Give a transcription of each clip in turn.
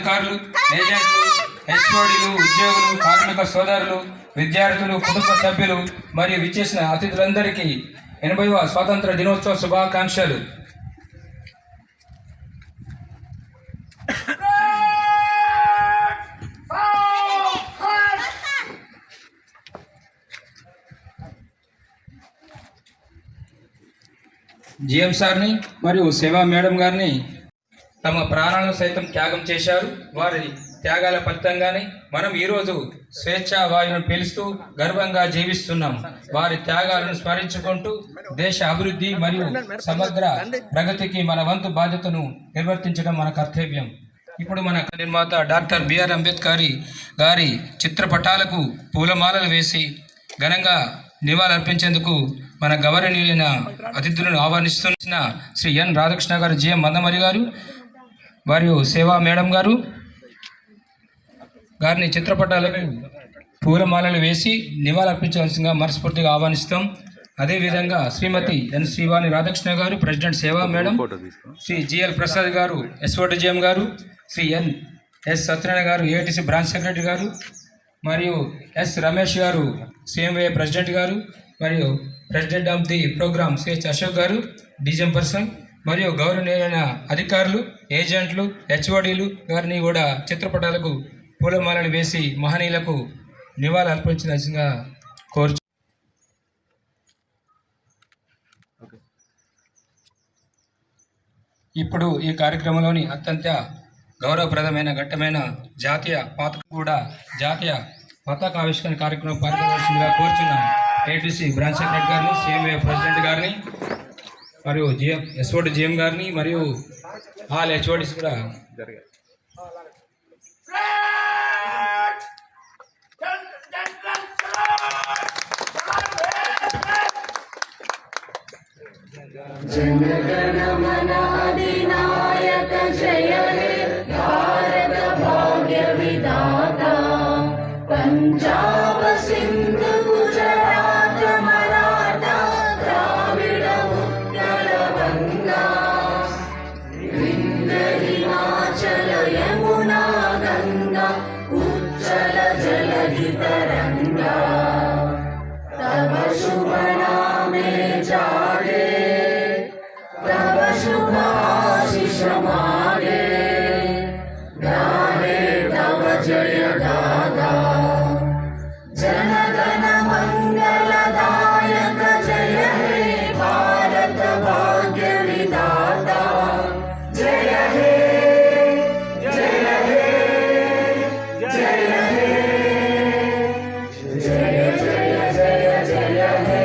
అధికారులు, ఏజెంట్లు, హెచ్ఓడీలు, ఉద్యోగులు, కార్మిక సోదరులు, విద్యార్థులు, కుటుంబ సభ్యులు మరియు విచ్చేసిన అతిథులందరికీ 80వ స్వాతంత్ర దినోత్సవ శుభాకాంక్షలు. జిఎం సార్ని మరియు సేవా మేడం గారిని తమ ప్రాణాలను సైతం త్యాగం చేశారు. వారి త్యాగాల ఫలితంగానే మనం ఈరోజు స్వేచ్ఛా వాయువును పీలుస్తూ గర్వంగా జీవిస్తున్నాం. వారి త్యాగాలను స్మరించుకుంటూ దేశ అభివృద్ధి మరియు సమగ్ర ప్రగతికి మన వంతు బాధ్యతను నిర్వర్తించడం మన కర్తవ్యం. ఇప్పుడు మన నిర్మాత డాక్టర్ బిఆర్ అంబేద్కర్ గారి చిత్రపటాలకు పూలమాలలు వేసి ఘనంగా నివాళులర్పించేందుకు మన గౌరవనీయులైన అతిథులను ఆహ్వానిస్తున్న శ్రీ ఎన్ రాధాకృష్ణ గారు, జిఎం మందమరి గారు మరియు సేవా మేడం గారిని చిత్రపటాలకు పూలమాలలు వేసి నివాళులర్పించవలసిందిగా మనస్ఫూర్తిగా ఆహ్వానిస్తాం. అదేవిధంగా శ్రీమతి ఎన్ శ్రీవాణి రాధాకృష్ణ గారు, ప్రెసిడెంట్ సేవా మేడం, శ్రీ జిఎల్ ప్రసాద్ గారు, ఎస్ఓటిజిఎం గారు, శ్రీ ఎస్ సత్యనారాయణ గారు, ఏఐటిసి బ్రాంచ్ సెక్రటరీ గారు, మరియు ఎస్ రమేష్ గారు, సిఎంఏ ప్రెసిడెంట్ గారు, మరియు president of the programme CH Ashok గారు, డిజిఎం పర్సన్, మరియు గౌరవనీయులైన అధికారులు, ఏజెంట్లు, హెచ్ఓడీలు గారిని కూడా చిత్రపటాలకు పూలమాలను వేసి మహనీయులకు నివాళులు అర్పించాల్సిందిగా కోరుచు. ఇప్పుడు ఈ కార్యక్రమంలోని అత్యంత గౌరవప్రదమైన ఘట్టమైన జాతీయ పతాకావిష్కరణ కార్యక్రమం పాల్గొనవలసిందిగా కోరుచున్నాం. ఏటీసీ బ్రాంచ్ సెక్రటరీ గారిని, సిఎంఏ ప్రెసిడెంట్ గారిని, మరియు ఎస్ఓటి జిఎం గారిని మరియు ఆల్ హెచ్ఓడీస్ కూడా జరిగాయి. जनगण मन अधिनायक जय हे भारत भाग्य विधाता पंजाब सिंध गुजरात मराठा द्राविड उत्कल गंगा विंध्य हिमाचल यमुना गंगा उच्चल जलधि तरंगा तव शुभ नामे जागे तव शुभ आशीष मागे गाहे तव जय गाथा जनगण मंगलदायक जय हे भारत भाग्य विधाता जय हे जय हे जय हे जय जय जय जय हे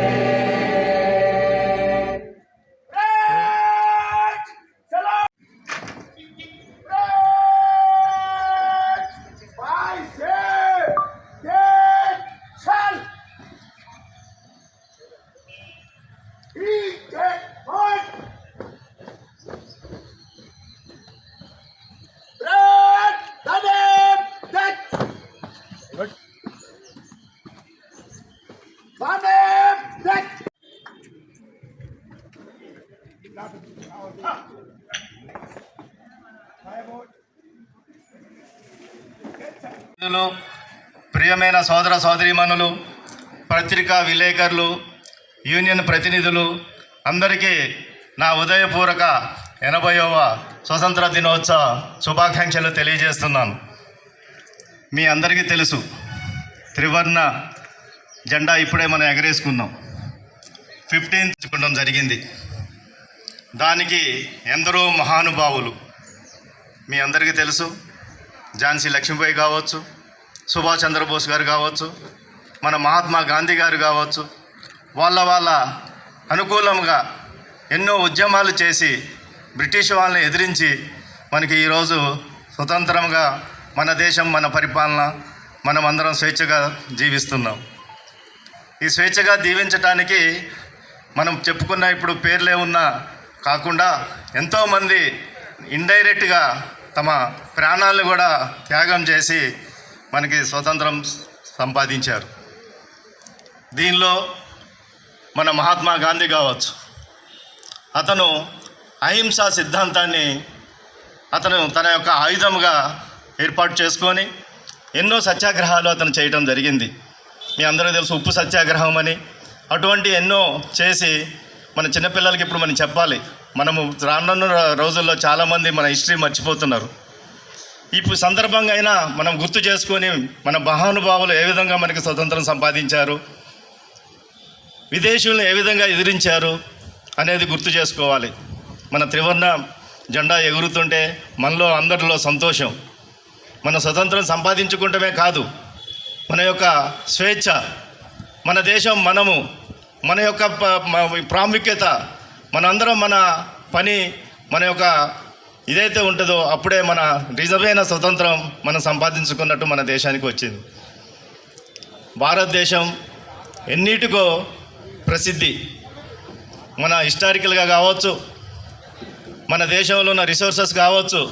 ప్రియమైన సోదర సోదరీమణులు, పత్రికా విలేకరులు, యూనియన్ ప్రతినిధులు అందరికీ నా ఉదయపూర్వక 80వ స్వతంత్ర దినోత్సవ శుభాకాంక్షలు తెలియజేస్తున్నాను. మీ అందరికీ తెలుసు, త్రివర్ణ జెండా ఇప్పుడే మనం ఎగరేసుకున్నాం. 15th జరిగింది. దానికి ఎందరో మహానుభావులు మీ అందరికీ తెలుసు. ఝాన్సీ లక్ష్మీబాయి కావచ్చు, సుభాష్ చంద్రబోస్ గారు కావచ్చు, మన మహాత్మా గాంధీ గారు కావచ్చు, వాళ్ళ అనుకూలంగా ఎన్నో ఉద్యమాలు చేసి బ్రిటిష్ వాళ్ళని ఎదిరించి మనకి ఈరోజు స్వతంత్రంగా మన దేశం, మన పరిపాలన, మనం అందరం స్వేచ్ఛగా జీవిస్తున్నాం. ఈ స్వేచ్ఛగా జీవించటానికి మనం చెప్పుకున్న ఇప్పుడు పేర్లే ఉన్నా కాకుండా ఎంతోమంది ఇండైరెక్ట్గా తమ ప్రాణాలను కూడా త్యాగం చేసి మనకి స్వతంత్రం సంపాదించారు. దీనిలో మన మహాత్మా గాంధీ కావచ్చు, అతను అహింసా సిద్ధాంతాన్ని అతను తన యొక్క ఆయుధంగా ఏర్పాటు చేసుకొని ఎన్నో సత్యాగ్రహాలు అతను చేయడం జరిగింది. మీ అందరికీ తెలుసు ఉప్పు సత్యాగ్రహం అని. అటువంటి ఎన్నో చేసి మన చిన్నపిల్లలకి ఇప్పుడు మనం చెప్పాలి. మనము రానున్న రోజుల్లో చాలామంది మన హిస్టరీ మర్చిపోతున్నారు. ఇప్పుడు సందర్భంగా అయినా మనం గుర్తు చేసుకొని మన మహానుభావులు ఏ విధంగా మనకి స్వతంత్రం సంపాదించారు, విదేశీయులను ఏ విధంగా ఎదిరించారు అనేది గుర్తు చేసుకోవాలి. మన త్రివర్ణ జెండా ఎగురుతుంటే మనలో అందరిలో సంతోషం. మన స్వతంత్రం సంపాదించుకుంటమే కాదు, మన యొక్క స్వేచ్ఛ, మన దేశం, మనము, మన యొక్క ప్రాముఖ్యత, మనందరం మన పని, మన యొక్క ఇదైతే ఉంటుందో అప్పుడే మన నిజమైన స్వతంత్రం మనం సంపాదించుకున్నట్టు మన దేశానికి వచ్చింది. భారతదేశం ఎన్నిటికో ప్రసిద్ధి. మన హిస్టారికల్గా కావచ్చు, మన దేశంలో ఉన్న రిసోర్సెస్ కావచ్చు,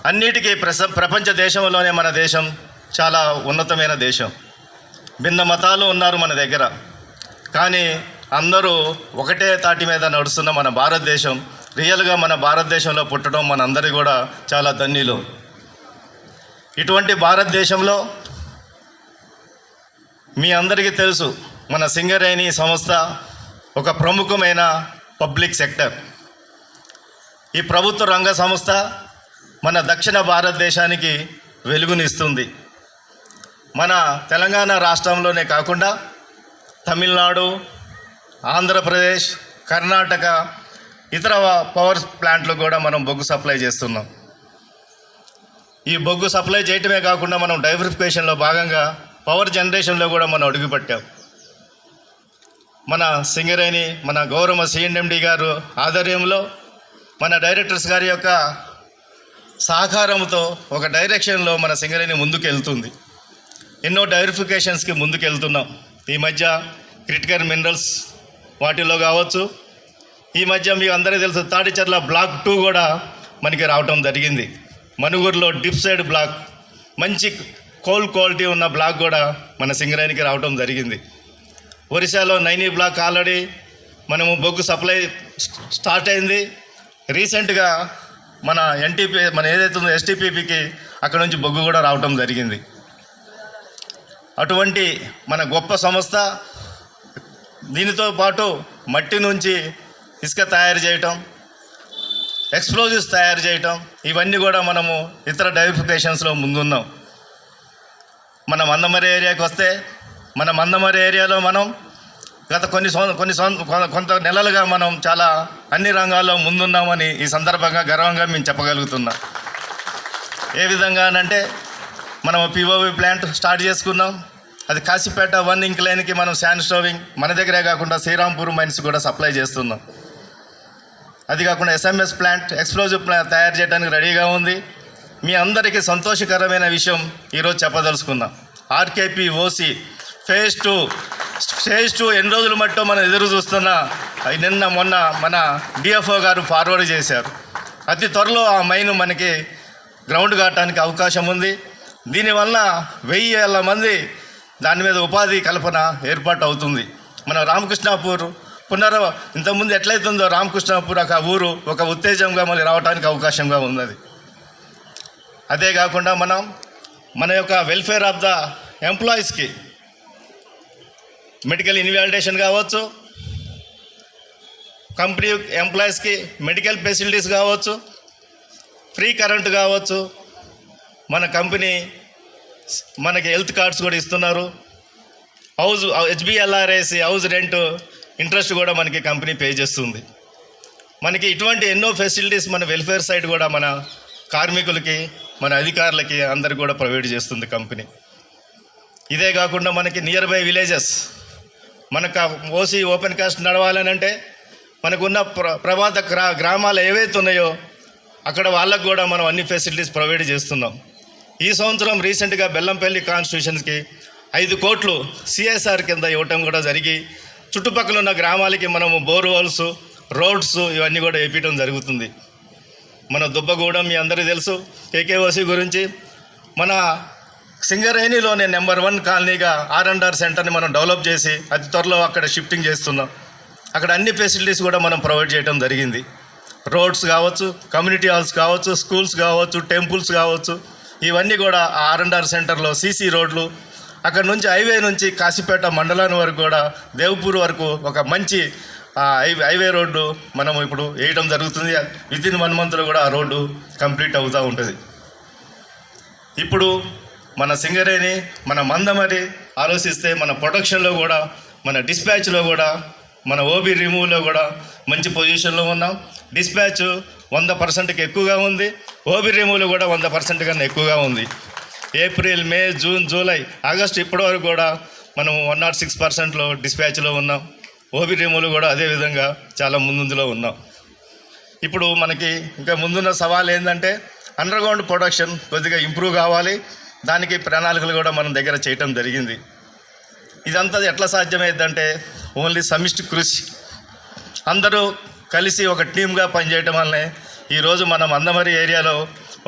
అన్నిటికీ ప్రపంచ దేశంలోనే మన దేశం చాలా ఉన్నతమైన దేశం. భిన్న మతాలు ఉన్నారు మన దగ్గర, కానీ అందరూ ఒకటే తాటి మీద నడుస్తున్న మన భారతదేశం, రియల్గా మన భారతదేశంలో పుట్టడం మనందరి కూడా చాలా ధన్యులు. ఇటువంటి భారతదేశంలో మీ అందరికీ తెలుసు, మన సింగరేణి సంస్థ ఒక ప్రముఖమైన పబ్లిక్ సెక్టర్. ఈ ప్రభుత్వ రంగ సంస్థ మన దక్షిణ భారతదేశానికి వెలుగునిస్తుంది. మన తెలంగాణ రాష్ట్రంలోనే కాకుండా తమిళనాడు, ఆంధ్రప్రదేశ్, కర్ణాటక, ఇతర పవర్ ప్లాంట్లు కూడా మనం బొగ్గు సప్లై చేస్తున్నాం. ఈ బొగ్గు సప్లై చేయటమే కాకుండా మనం డైవర్సిఫికేషన్లో భాగంగా పవర్ జనరేషన్లో కూడా మనం అడుగుపెట్టాం. మన సింగరేణి, మన గౌరవ సిఎండి గారు ఆధ్వర్యంలో, మన డైరెక్టర్స్ గారి యొక్క సహకారంతో ఒక డైరెక్షన్లో మన సింగరేణి ముందుకు వెళ్తుంది. ఎన్నో డైవర్సిఫికేషన్స్కి ముందుకు వెళ్తున్నాం. ఈ మధ్య క్రిటికల్ మినరల్స్ వాటిల్లో కావచ్చు, ఈ మధ్య మీకు అందరికీ తెలుసు తాడిచర్ల బ్లాక్ 2 కూడా మనకి రావటం జరిగింది. మనుగూరులో డిప్ సైడ్ బ్లాక్, మంచి కోల్ క్వాలిటీ ఉన్న బ్లాక్ కూడా మన సింగరేణికి రావటం జరిగింది. ఒరిస్సాలో నైనీ బ్లాక్ ఆల్రెడీ మనము బొగ్గు సప్లై స్టార్ట్ అయింది. రీసెంట్గా మన ఎన్టీపీ, మన ఏదైతే ఉందో ఎస్టీపీపీకి అక్కడ నుంచి బొగ్గు కూడా రావటం జరిగింది. అటువంటి మన గొప్ప సంస్థ. దీనితో పాటు మట్టి నుంచి ఇసుక తయారు చేయటం, ఎక్స్ప్లోజివ్స్ తయారు చేయటం, ఇవన్నీ కూడా మనము ఇతర డైవర్సిఫికేషన్స్లో ముందున్నాం. మన మందమరి ఏరియాకి వస్తే, మన మందమరి ఏరియాలో మనం గత కొంత నెలలుగా మనం చాలా అన్ని రంగాల్లో ముందున్నామని ఈ సందర్భంగా గర్వంగా మేము చెప్పగలుగుతున్నాం. ఏ విధంగానంటే మనం పిఓవి ప్లాంట్ స్టార్ట్ చేసుకున్నాం. అది కాశీపేట 1 ఇంక్లైన్కి మనం శాండ్ స్టోవింగ్ మన దగ్గరే కాకుండా శ్రీరాంపూర్ మైన్స్ కూడా సప్లై చేస్తున్నాం. అది కాకుండా ఎస్ఎంఎస్ ప్లాంట్, ఎక్స్ప్లోజివ్ ప్లాంట్ తయారు చేయడానికి రెడీగా ఉంది. మీ అందరికీ సంతోషకరమైన విషయం ఈరోజు చెప్పదలుచుకున్నాం. ఆర్కేపీ ఓసి ఫేజ్ 2 ఎన్ని రోజులు మట్టో మనం ఎదురు చూస్తున్నా నిన్న మొన్న మన డిఎఫ్ఓ గారు ఫార్వర్డ్ చేశారు. అతి త్వరలో ఆ మైను మనకి గ్రౌండ్ కావడానికి అవకాశం ఉంది. దీనివల్ల 1000 మంది దాని మీద ఉపాధి కల్పన ఏర్పాటు అవుతుంది. మన రామకృష్ణాపూర్ ఇంతకుముందు ఎట్లయితుందో రామకృష్ణాపూర్ ఒక ఊరు ఒక ఉత్తేజంగా మళ్ళీ రావడానికి అవకాశంగా ఉన్నది. అదే కాకుండా మన యొక్క వెల్ఫేర్ ఆఫ్ ద ఎంప్లాయీస్కి మెడికల్ ఇన్వాలిడేషన్ కావచ్చు, కంపెనీ ఎంప్లాయీస్కి మెడికల్ ఫెసిలిటీస్ కావచ్చు, ఫ్రీ కరెంటు కావచ్చు, మన కంపెనీ మనకి హెల్త్ కార్డ్స్ కూడా ఇస్తున్నారు. హెచ్బిఎల్ఆర్ఏసి హౌస్ రెంట్ ఇంట్రెస్ట్ కూడా మనకి కంపెనీ పే చేస్తుంది. మనకి ఇటువంటి ఎన్నో ఫెసిలిటీస్ మన వెల్ఫేర్ సైడ్ కూడా మన కార్మికులకి, మన అధికారులకి అందరికి కూడా ప్రొవైడ్ చేస్తుంది కంపెనీ. ఇదే కాకుండా మనకి నియర్ బై విలేజెస్, మనకు ఓసీ ఓపెన్ కాస్ట్ నడవాలని అంటే మనకున్న ప్రభాత గ్రామాలు ఏవైతే ఉన్నాయో అక్కడ వాళ్ళకు కూడా మనం అన్ని ఫెసిలిటీస్ ప్రొవైడ్ చేస్తున్నాం. ఈ సంవత్సరం రీసెంట్గా బెల్లంపల్లి కాన్స్టిట్యూషన్స్కి 5 కోట్లు సిఎస్ఆర్ కింద ఇవ్వటం కూడా జరిగి చుట్టుపక్కల ఉన్న గ్రామాలకి మనము బోర్వెల్స్, రోడ్స్ ఇవన్నీ కూడా వేపించడం జరుగుతుంది. మన దుబ్బగూడెం మీ అందరికీ తెలుసు కేకేఓసి గురించి. మన సింగరేణిలోనే నెంబర్ 1 కాలనీగా R&R సెంటర్ని మనం డెవలప్ చేసి అతి త్వరలో అక్కడ షిఫ్టింగ్ చేస్తున్నాం. అక్కడ అన్ని ఫెసిలిటీస్ కూడా మనం ప్రొవైడ్ చేయడం జరిగింది. రోడ్స్ కావచ్చు, కమ్యూనిటీ హాల్స్ కావచ్చు, స్కూల్స్ కావచ్చు, టెంపుల్స్ కావచ్చు, ఇవన్నీ కూడా R&R సెంటర్లో సీసీ రోడ్లు, అక్కడ నుంచి హైవే నుంచి కాశీపేట మండలాన్ని వరకు కూడా దేవపూర్ వరకు ఒక మంచి హైవే రోడ్డు మనం ఇప్పుడు వేయడం జరుగుతుంది. వితిన్ 1 మంత్లో కూడా ఆ రోడ్డు కంప్లీట్ అవుతూ ఉంటుంది. ఇప్పుడు మన సింగరేణి, మన మందమరి ఆలోచిస్తే మన ప్రొడక్షన్లో కూడా, మన డిస్పాచ్లో కూడా, మన ఓబీ రిమూవ్లో కూడా మంచి పొజిషన్లో ఉన్నాం. డిస్పాచ్ 100%కి ఎక్కువగా ఉంది. ఓబీ రిమూవ్లో కూడా 100% కన్నా ఎక్కువగా ఉంది. ఏప్రిల్, మే, జూన్, జూలై, ఆగస్టు ఇప్పటివరకు కూడా మనం 106%లో డిస్పాచ్లో ఉన్నాం. ఓబీ రిమూవ్లో కూడా అదేవిధంగా చాలా ముందులో ఉన్నాం. ఇప్పుడు మనకి ఇంకా ముందున్న సవాల్ ఏంటంటే అండర్గ్రౌండ్ ప్రొడక్షన్ కొద్దిగా ఇంప్రూవ్ కావాలి. దానికి ప్రణాళికలు కూడా మనం దగ్గర చేయటం జరిగింది. ఇదంతా ఎట్లా సాధ్యమైందంటే ఓన్లీ సమిష్టి కృషి, అందరూ కలిసి ఒక టీమ్గా పనిచేయటం వల్లనే ఈరోజు మనం మందమరి ఏరియాలో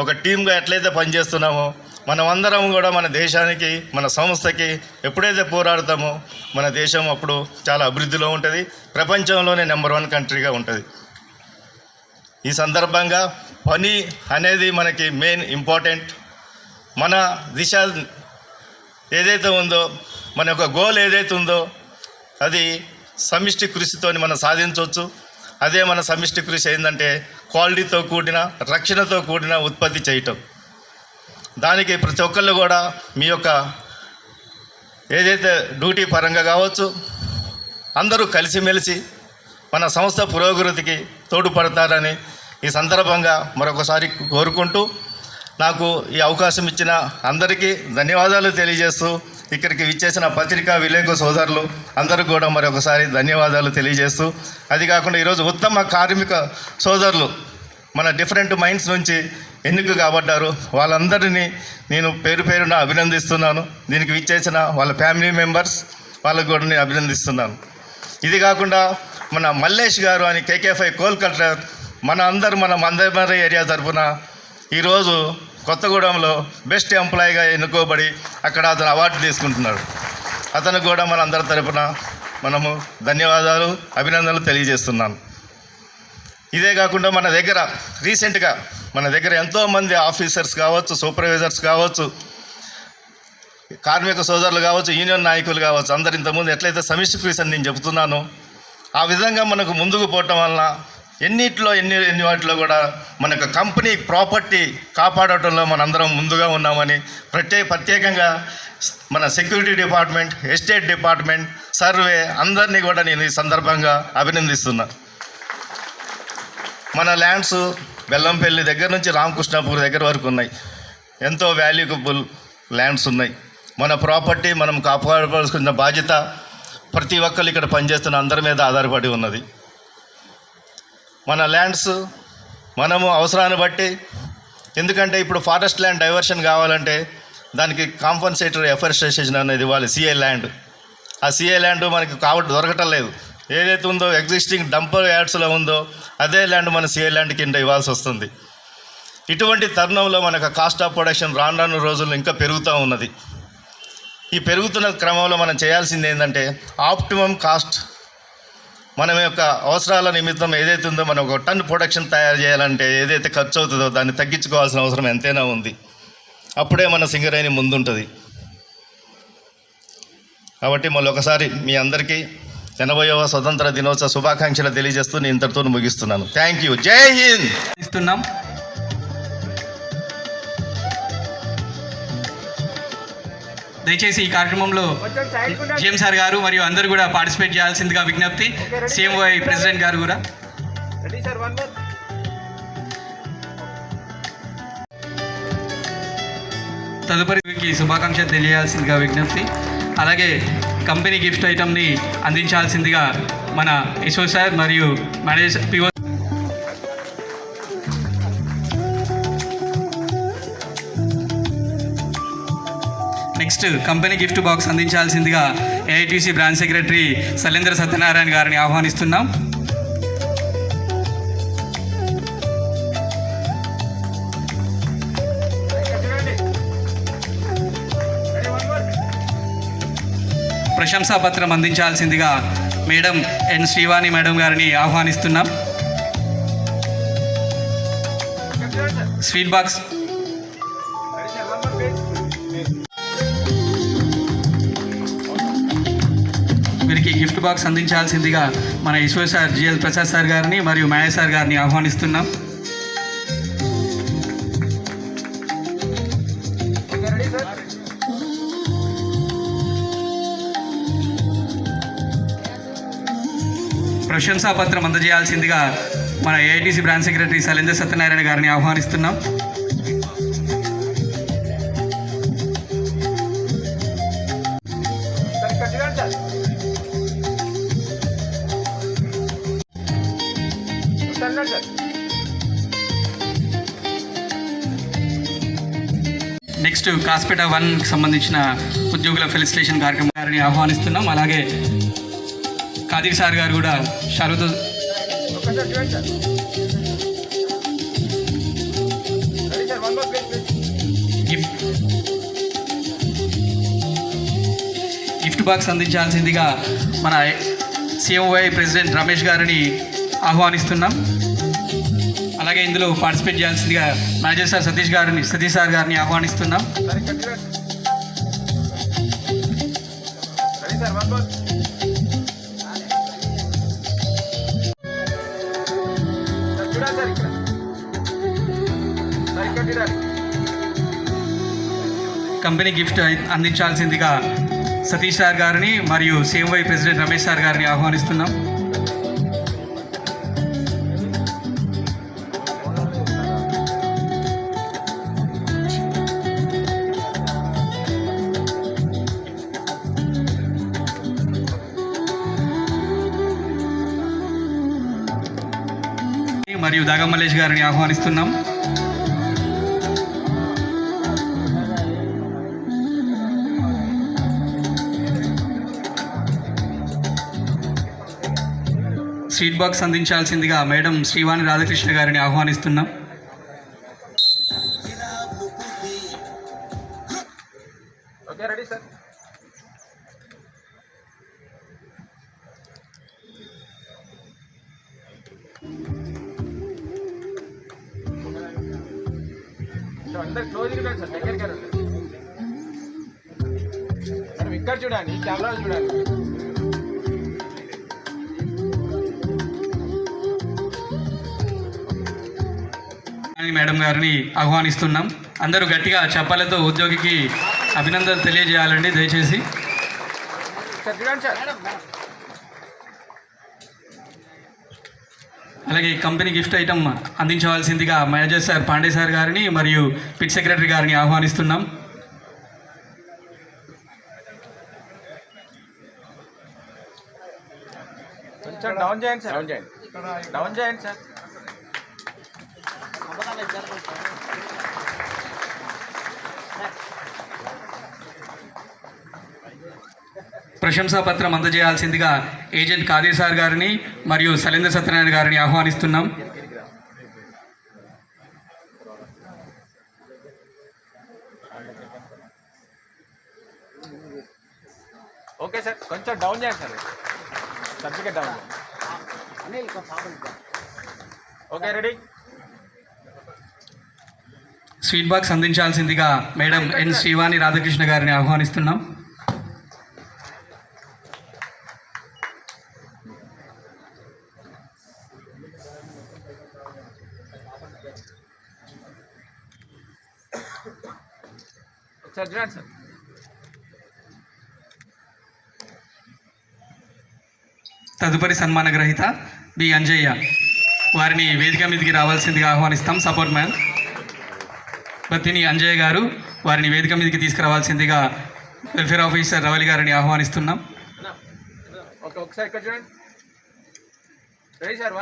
ఒక టీమ్గా ఎట్లయితే పనిచేస్తున్నామో మనం అందరం కూడా మన దేశానికి, మన సంస్థకి ఎప్పుడైతే పోరాడతామో మన దేశం అప్పుడు చాలా అభివృద్ధిలో ఉంటుంది, ప్రపంచంలోనే నెంబర్ 1 కంట్రీగా ఉంటుంది. ఈ సందర్భంగా పని అనేది మనకి మెయిన్ ఇంపార్టెంట్. మన దిశ ఏదైతే ఉందో, మన యొక్క గోల్ ఏదైతే ఉందో అది సమిష్టి కృషితో మనం సాధించవచ్చు. అదే మన సమిష్టి కృషి ఏంటంటే క్వాలిటీతో కూడిన, రక్షణతో కూడిన ఉత్పత్తి చేయటం. దానికి ప్రతి ఒక్కళ్ళు కూడా మీ యొక్క ఏదైతే డ్యూటీ పరంగా కావచ్చు అందరూ కలిసిమెలిసి మన సంస్థ పురోగతికి తోడ్పడతారని ఈ సందర్భంగా మరొకసారి కోరుకుంటూ, నాకు ఈ అవకాశం ఇచ్చిన అందరికీ ధన్యవాదాలు తెలియజేస్తూ, ఇక్కడికి విచ్చేసిన పత్రికా విలేకరు సోదరులు అందరికీ కూడా మరొకసారి ధన్యవాదాలు తెలియజేస్తూ, అది కాకుండా ఈరోజు ఉత్తమ కార్మిక సోదరులు మన డిఫరెంట్ మైండ్స్ నుంచి ఎన్నిక కాబడ్డారు. వాళ్ళందరినీ నేను పేరు పేరున అభినందిస్తున్నాను. దీనికి విచ్చేసిన వాళ్ళ ఫ్యామిలీ మెంబర్స్ వాళ్ళకు కూడా నేను అభినందిస్తున్నాను. ఇది కాకుండా మన మల్లేష్ గారు అని KK5 కోల్ కల్టర్ మన మందమరి ఏరియా తరఫున ఈరోజు కొత్తగూడెంలో బెస్ట్ ఎంప్లాయీగా ఎన్నుకోబడి అక్కడ అతను అవార్డు తీసుకుంటున్నాడు. అతనికి కూడా మన అందరి తరఫున మనము ధన్యవాదాలు, అభినందనలు తెలియజేస్తున్నాను. ఇదే కాకుండా మన దగ్గర రీసెంట్గా ఎంతోమంది ఆఫీసర్స్ కావచ్చు, సూపర్వైజర్స్ కావచ్చు, కార్మిక సోదరులు కావచ్చు, యూనియన్ నాయకులు కావచ్చు, అందరు ఇంతకుముందు ఎట్లయితే సమిష్టి కృషి అని నేను చెబుతున్నానో ఆ విధంగా మనకు ముందుకు పోవటం వలన ఎన్ని వాటిలో కూడా మనకు కంపెనీ ప్రాపర్టీ కాపాడటంలో మనందరం ముందుగా ఉన్నామని ప్రత్యేకంగా మన security department, estate department, survey అందరినీ కూడా నేను ఈ సందర్భంగా అభినందిస్తున్నా. మన ల్యాండ్స్ బెల్లంపల్లి దగ్గర నుంచి రామకృష్ణాపూర్ దగ్గర వరకు ఉన్నాయి. ఎంతో వాల్యుబుల్ ల్యాండ్స్ ఉన్నాయి. మన ప్రాపర్టీ మనం కాపాడుకోవాల్సిన బాధ్యత ప్రతి ఒక్కరు ఇక్కడ పనిచేస్తున్న అందరి మీద ఆధారపడి ఉన్నది. మన ల్యాండ్స్ మనము అవసరాన్ని బట్టి, ఎందుకంటే ఇప్పుడు ఫారెస్ట్ ల్యాండ్ డైవర్షన్ కావాలంటే దానికి కాంపన్సేటరీ ఎఫరెస్టేషన్ అనేది ఇవ్వాలి. CA ల్యాండ్, ఆ CA ల్యాండ్ మనకి దొరకటం లేదు. ఏదైతే ఉందో ఎగ్జిస్టింగ్ డంపర్ యార్డ్స్లో ఉందో అదే ల్యాండ్ మన CA ల్యాండ్ కింద ఇవ్వాల్సి వస్తుంది. ఇటువంటి తరుణంలో మనకు కాస్ట్ ఆఫ్ ప్రొడక్షన్ రాను రోజుల్లో ఇంకా పెరుగుతూ ఉన్నది. ఈ పెరుగుతున్న క్రమంలో మనం చేయాల్సింది ఏంటంటే ఆప్టిమమ్ కాస్ట్, మన యొక్క అవసరాల నిమిత్తం ఏదైతే ఉందో మనం ఒక టన్ ప్రొడక్షన్ తయారు చేయాలంటే ఏదైతే ఖర్చు అవుతుందో దాన్ని తగ్గించుకోవాల్సిన అవసరం ఎంతైనా ఉంది. అప్పుడే మన సింగరేణి ముందుంటుంది. కాబట్టి మళ్ళీ ఒకసారి మీ అందరికీ 80వ స్వతంత్ర దినోత్సవ శుభాకాంక్షలు తెలియజేస్తూ నేను ఇంతటితో ముగిస్తున్నాను. Thank you. జై హింద్. ఇస్తున్నాం. దయచేసి ఈ కార్యక్రమంలో GM సార్ గారు మరియు అందరూ కూడా పార్టిసిపేట్ చేయాల్సిందిగా విజ్ఞప్తి. CMOI ప్రెసిడెంట్ గారు కూడా. తదుపరికి శుభాకాంక్షలు తెలియాల్సిందిగా విజ్ఞప్తి. అలాగే కంపెనీ గిఫ్ట్ ఐటమ్ని అందించాల్సిందిగా మన యశో సార్ మరియు manager PO. Next company gift box అందించాల్సిందిగా AITC branch secretary Shailendra Satyanarayana గారిని ఆహ్వానిస్తున్నాం. ప్రశంసా పత్రం అందించాల్సిందిగా మేడం N శ్రీవాణి మేడం గారిని ఆహ్వానిస్తున్నాం. స్వీట్ బాక్స్ వీరికి గిఫ్ట్ బాక్స్ అందించాల్సిందిగా మన Eshwar sir GL Prasad sir గారిని మరియు మాయ సార్ గారిని ఆహ్వానిస్తున్నాం. ప్రశంసా పత్రం అందజేయాల్సిందిగా మన AITC branch secretary Shailendra Satyanarayana గారిని ఆహ్వానిస్తున్నాం. నెక్స్ట్ కాస్పేట 1కి సంబంధించిన ఉద్యోగుల ఫెలిసిటేషన్ కార్యక్రమం గారిని ఆహ్వానిస్తున్నాం. అలాగే ఖాదీర్ సార్ గారు కూడా షరతు గిఫ్ట్ బాక్స్ అందించాల్సిందిగా మన సిఎంవై ప్రెసిడెంట్ రమేష్ గారిని ఆహ్వానిస్తున్నాం. అలాగే ఇందులో పార్టిసిపేట్ చేయాల్సిందిగా మేనేజర్ సార్ సతీష్ సార్ గారిని ఆహ్వానిస్తున్నాం. కంపెనీ గిఫ్ట్ అందించాల్సిందిగా సతీష్ సార్ గారిని మరియు సిఎంవై ప్రెసిడెంట్ రమేష్ సార్ గారిని ఆహ్వానిస్తున్నాం. మరియు దాగమల్లేష్ గారిని ఆహ్వానిస్తున్నాం. స్వీట్ బాక్స్ అందించాల్సిందిగా మేడం శ్రీవాణి రాధాకృష్ణ గారిని ఆహ్వానిస్తున్నాం. ఇక్కడ చూడండి, కెమెరా చూడండి. మేడం గారిని ఆహ్వానిస్తున్నాం. అందరూ గట్టిగా చప్పాలతో ఉద్యోగికి అభినందనలు తెలియజేయాలండి దయచేసి. అలాగే కంపెనీ గిఫ్ట్ ఐటమ్ అందించవలసిందిగా మేనేజర్ సార్ పాండే సార్ గారిని మరియు పిట్ సెక్రటరీ గారిని ఆహ్వానిస్తున్నాం. కొంచెం డౌన్ చేయండి సార్, డౌన్ చేయండి సార్. ప్రశంసా పత్రం అందజేయాల్సిందిగా ఏజెంట్ ఖాదీర్ సార్ గారిని మరియు శైలేంద్ర సత్యనారాయణ గారిని ఆహ్వానిస్తున్నాం. ఓకే సార్, కొంచెం డౌన్ చేయండి సార్, సర్టిఫికేట్ డౌన్ చేయండి. Okay, ready. స్వీట్ బాక్స్ అందించాల్సిందిగా మేడం ఎన్ శ్రీవాణి రాధాకృష్ణ గారిని ఆహ్వానిస్తున్నాం. సార్ చూడండి సార్. తదుపరి సన్మాన గ్రహీత బి అంజయ్య వారిని వేదిక మీదకి రావాల్సిందిగా ఆహ్వానిస్తాం. సపోర్ట్ మ్యాన్ బత్తిని అంజయ్య గారు వారిని వేదిక మీదకి తీసుకురావాల్సిందిగా వెల్ఫేర్ ఆఫీసర్ రవలి గారిని ఆహ్వానిస్తున్నాం. ఒకసారి ఇక్కడ చూడండి. Ready sir.